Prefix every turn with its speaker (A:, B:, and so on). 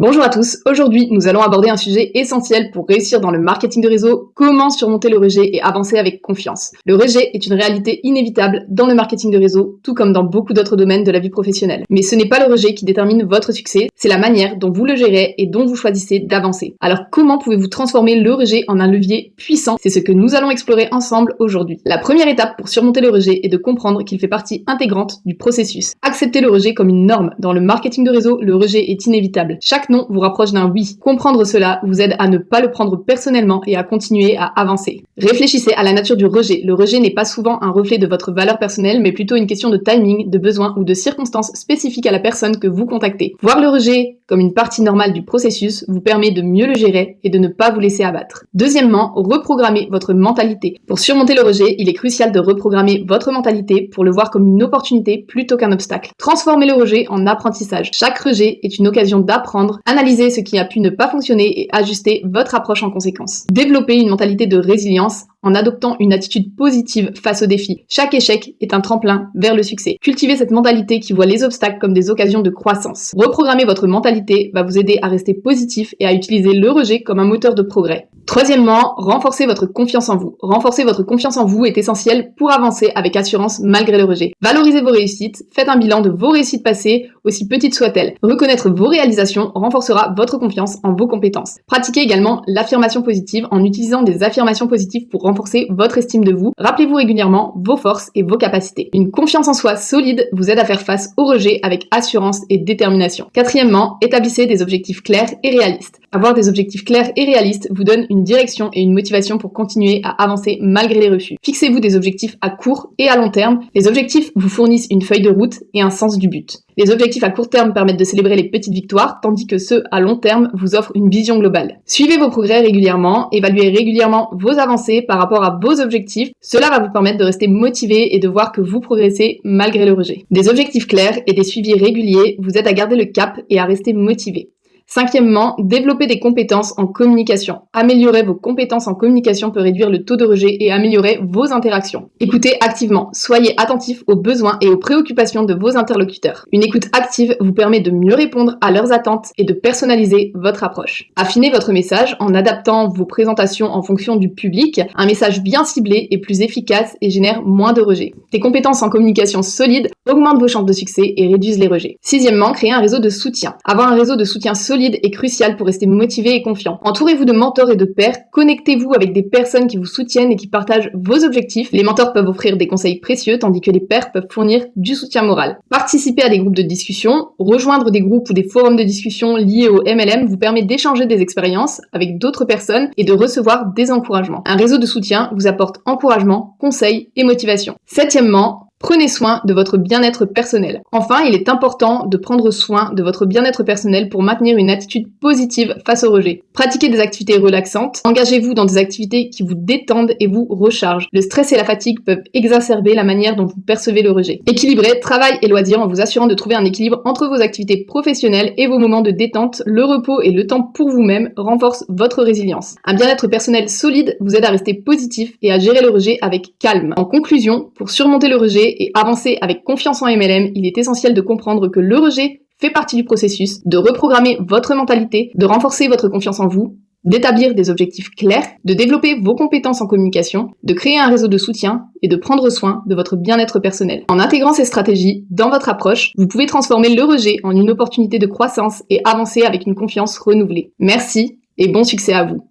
A: Bonjour à tous, aujourd'hui nous allons aborder un sujet essentiel pour réussir dans le marketing de réseau, comment surmonter le rejet et avancer avec confiance. Le rejet est une réalité inévitable dans le marketing de réseau, tout comme dans beaucoup d'autres domaines de la vie professionnelle. Mais ce n'est pas le rejet qui détermine votre succès, c'est la manière dont vous le gérez et dont vous choisissez d'avancer. Alors comment pouvez-vous transformer le rejet en un levier puissant? C'est ce que nous allons explorer ensemble aujourd'hui. La première étape pour surmonter le rejet est de comprendre qu'il fait partie intégrante du processus. Acceptez le rejet comme une norme. Dans le marketing de réseau, le rejet est inévitable. Chaque non vous rapproche d'un oui. Comprendre cela vous aide à ne pas le prendre personnellement et à continuer à avancer. Réfléchissez à la nature du rejet. Le rejet n'est pas souvent un reflet de votre valeur personnelle, mais plutôt une question de timing, de besoin ou de circonstances spécifiques à la personne que vous contactez. Voir le rejet comme une partie normale du processus vous permet de mieux le gérer et de ne pas vous laisser abattre. Deuxièmement, reprogrammez votre mentalité. Pour surmonter le rejet, il est crucial de reprogrammer votre mentalité pour le voir comme une opportunité plutôt qu'un obstacle. Transformez le rejet en apprentissage. Chaque rejet est une occasion d'apprendre, analysez ce qui a pu ne pas fonctionner et ajustez votre approche en conséquence. Développez une mentalité de résilience en adoptant une attitude positive face aux défis. Chaque échec est un tremplin vers le succès. Cultivez cette mentalité qui voit les obstacles comme des occasions de croissance. Reprogrammer votre mentalité va vous aider à rester positif et à utiliser le rejet comme un moteur de progrès. Troisièmement, renforcez votre confiance en vous. Renforcer votre confiance en vous est essentiel pour avancer avec assurance malgré le rejet. Valorisez vos réussites, faites un bilan de vos réussites passées, aussi petites soient-elles. Reconnaître vos réalisations renforcera votre confiance en vos compétences. Pratiquez également l'affirmation positive en utilisant des affirmations positives pour renforcer votre estime de vous. Rappelez-vous régulièrement vos forces et vos capacités. Une confiance en soi solide vous aide à faire face au rejet avec assurance et détermination. Quatrièmement, établissez des objectifs clairs et réalistes. Avoir des objectifs clairs et réalistes vous donne une direction et une motivation pour continuer à avancer malgré les refus. Fixez-vous des objectifs à court et à long terme. Les objectifs vous fournissent une feuille de route et un sens du but. Les objectifs à court terme permettent de célébrer les petites victoires, tandis que ceux à long terme vous offrent une vision globale. Suivez vos progrès régulièrement, évaluez régulièrement vos avancées par rapport à vos objectifs. Cela va vous permettre de rester motivé et de voir que vous progressez malgré le rejet. Des objectifs clairs et des suivis réguliers vous aident à garder le cap et à rester motivé. Cinquièmement, développer des compétences en communication. Améliorer vos compétences en communication peut réduire le taux de rejet et améliorer vos interactions. Écoutez activement. Soyez attentif aux besoins et aux préoccupations de vos interlocuteurs. Une écoute active vous permet de mieux répondre à leurs attentes et de personnaliser votre approche. Affinez votre message en adaptant vos présentations en fonction du public. Un message bien ciblé est plus efficace et génère moins de rejets. Des compétences en communication solides augmentent vos chances de succès et réduisent les rejets. Sixièmement, créer un réseau de soutien. Avoir un réseau de soutien solide est crucial pour rester motivé et confiant. Entourez-vous de mentors et de pairs, connectez-vous avec des personnes qui vous soutiennent et qui partagent vos objectifs. Les mentors peuvent offrir des conseils précieux, tandis que les pairs peuvent fournir du soutien moral. Participez à des groupes de discussion, rejoindre des groupes ou des forums de discussion liés au MLM vous permet d'échanger des expériences avec d'autres personnes et de recevoir des encouragements. Un réseau de soutien vous apporte encouragement, conseils et motivation. Septièmement, prenez soin de votre bien-être personnel. Enfin, il est important de prendre soin de votre bien-être personnel pour maintenir une attitude positive face au rejet. Pratiquez des activités relaxantes, engagez-vous dans des activités qui vous détendent et vous rechargent. Le stress et la fatigue peuvent exacerber la manière dont vous percevez le rejet. Équilibrez travail et loisirs en vous assurant de trouver un équilibre entre vos activités professionnelles et vos moments de détente. Le repos et le temps pour vous-même renforcent votre résilience. Un bien-être personnel solide vous aide à rester positif et à gérer le rejet avec calme. En conclusion, pour surmonter le rejet et avancer avec confiance en MLM, il est essentiel de comprendre que le rejet fait partie du processus, de reprogrammer votre mentalité, de renforcer votre confiance en vous, d'établir des objectifs clairs, de développer vos compétences en communication, de créer un réseau de soutien et de prendre soin de votre bien-être personnel. En intégrant ces stratégies dans votre approche, vous pouvez transformer le rejet en une opportunité de croissance et avancer avec une confiance renouvelée. Merci et bon succès à vous.